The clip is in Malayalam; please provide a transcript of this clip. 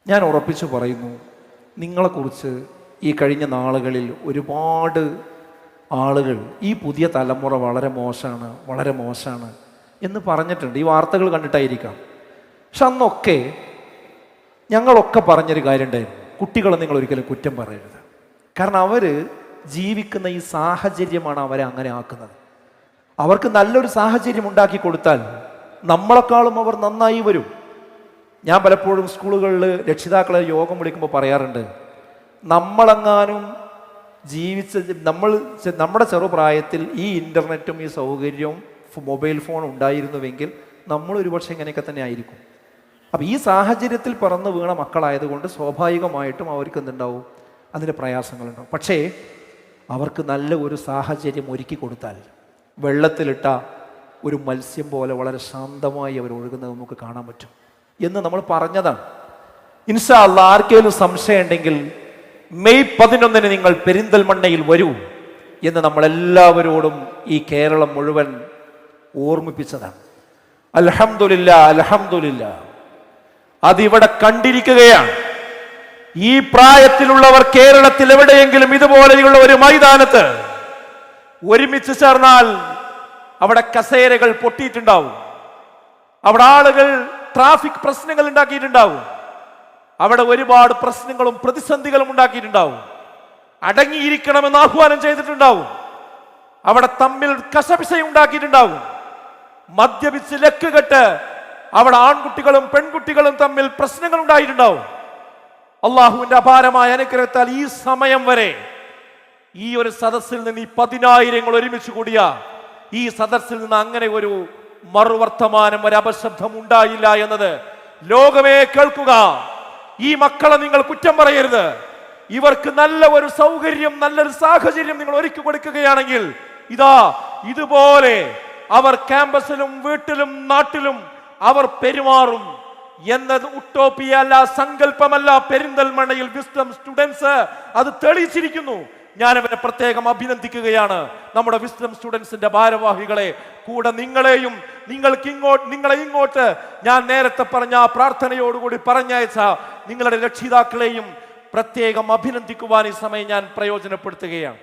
ഞാൻ ഉറപ്പിച്ചു പറയുന്നു, നിങ്ങളെക്കുറിച്ച് ഈ കഴിഞ്ഞ നാളുകളിൽ ഒരുപാട് ആളുകൾ ഈ പുതിയ തലമുറ വളരെ മോശമാണ്, വളരെ മോശമാണ് എന്ന് പറഞ്ഞിട്ടുണ്ട്. ഈ വാർത്തകൾ കണ്ടിട്ടായിരിക്കാം. പക്ഷെ അന്നൊക്കെ ഞങ്ങളൊക്കെ പറഞ്ഞൊരു കാര്യം ഉണ്ടായിരുന്നു, കുട്ടികളെ നിങ്ങൾ ഒരിക്കലും കുറ്റം പറയരുത്. കാരണം അവർ ജീവിക്കുന്ന ഈ സാഹചര്യമാണ് അവരെ അങ്ങനെ ആക്കുന്നത്. അവർക്ക് നല്ലൊരു സാഹചര്യം ഉണ്ടാക്കി കൊടുത്താൽ നമ്മളെക്കാളും അവർ നന്നായി വരും. ഞാൻ പലപ്പോഴും സ്കൂളുകളിൽ രക്ഷിതാക്കളെ യോഗം വിളിക്കുമ്പോൾ പറയാറുണ്ട്, നമ്മളെങ്ങാനും നമ്മുടെ ചെറുപ്രായത്തിൽ ഈ ഇൻ്റർനെറ്റും ഈ സൗകര്യവും മൊബൈൽ ഫോൺ ഉണ്ടായിരുന്നുവെങ്കിൽ നമ്മൾ ഒരുപക്ഷെ ഇങ്ങനെയൊക്കെ തന്നെ ആയിരിക്കും. അപ്പോൾ ഈ സാഹചര്യത്തിൽ പറന്ന് വീണ മക്കളായതുകൊണ്ട് സ്വാഭാവികമായിട്ടും അവർക്ക് എന്തുണ്ടാവും, അതിൻ്റെ പ്രയാസങ്ങളുണ്ടാവും. പക്ഷേ അവർക്ക് നല്ല ഒരു സാഹചര്യം ഒരുക്കി കൊടുത്താൽ വെള്ളത്തിലിട്ട ഒരു മത്സ്യം പോലെ വളരെ ശാന്തമായി അവർ ഒഴുകുന്നത് നമുക്ക് കാണാൻ പറ്റും എന്ന് നമ്മൾ പറഞ്ഞതാണ്. ഇൻഷാ അല്ലാഹ് ആർക്കെങ്കിലും സംശയം ഉണ്ടെങ്കിൽ മെയ് 11 നിങ്ങൾ പെരിന്തൽമണ്ണയിൽ വരൂ എന്ന് നമ്മളെല്ലാവരോടും ഈ കേരളം മുഴുവൻ ഓർമ്മിപ്പിച്ചതാണ്. അൽഹംദുലില്ലാ, അൽഹംദുലില്ലാ, അതിവിടെ കണ്ടിരിക്കുകയാണ്. ഈ പ്രായത്തിലുള്ളവർ കേരളത്തിൽ എവിടെയെങ്കിലും ഇതുപോലെയുള്ള ഒരു മൈതാനത്ത് ഒരുമിച്ച് ചേർന്നാൽ അവിടെ കസേരകൾ പൊട്ടിയിട്ടുണ്ടാവും, അവിടെ ആളുകൾ ട്രാഫിക് പ്രശ്നങ്ങൾ ഉണ്ടാക്കിയിട്ടുണ്ടാവും, അവിടെ ഒരുപാട് പ്രശ്നങ്ങളും പ്രതിസന്ധികളും ഉണ്ടാക്കിയിട്ടുണ്ടാവും, അടങ്ങിയിരിക്കണമെന്ന് ആഹ്വാനം ചെയ്തിട്ടുണ്ടാവും, അവിടെ തമ്മിൽ കശപിശയും ഉണ്ടാക്കിയിട്ടുണ്ടാവും, മദ്യപിച്ച് ലക്കുകെട്ട് അവിടെ ആൺകുട്ടികളും പെൺകുട്ടികളും തമ്മിൽ പ്രശ്നങ്ങൾ ഉണ്ടായിട്ടുണ്ടാവും. അള്ളാഹുവിന്റെ അപാരമായ അനുഗ്രഹത്താൽ ഈ സമയം വരെ ഈ ഒരു സദസ്സിൽ നിന്ന് ഈ 10,000 ഒരുമിച്ച് കൂടിയ ഈ സദസ്സിൽ നിന്ന് അങ്ങനെ ഒരു മറുവർത്തമാനം, ഒരു അപശബ്ദം ഉണ്ടായില്ല എന്നത് ലോകമേ കേൾക്കുക. ഈ മക്കളെ നിങ്ങൾ കുറ്റം പറയരുത്. ഇവർക്ക് നല്ല ഒരു സൗകര്യം, നല്ലൊരു സാഹചര്യം നിങ്ങൾ ഒരുക്കി കൊടുക്കുകയാണെങ്കിൽ ഇതാ ഇതുപോലെ അവർ ക്യാമ്പസിലും വീട്ടിലും നാട്ടിലും അവർ പെരുമാറും എന്നത് ഉട്ടോപ്പിയ അല്ല, സങ്കല്പമല്ല. പെരിന്തൽമണ്ണയിൽ വിസ്ഡം സ്റ്റുഡൻസ് അത് തെളിയിച്ചിരിക്കുന്നു. ഞാൻ അവരെ പ്രത്യേകം അഭിനന്ദിക്കുകയാണ്, നമ്മുടെ വിസ്ഡം സ്റ്റുഡൻസിന്റെ ഭാരവാഹികളെ, കൂടെ നിങ്ങളെയും നിങ്ങളെ ഇങ്ങോട്ട് ഞാൻ നേരത്തെ പറഞ്ഞ പ്രാർത്ഥനയോടുകൂടി പറഞ്ഞയച്ച നിങ്ങളുടെ രക്ഷിതാക്കളെയും പ്രത്യേകം അഭിനന്ദിക്കുവാൻ ഈ സമയം ഞാൻ പ്രയോജനപ്പെടുത്തുകയാണ്.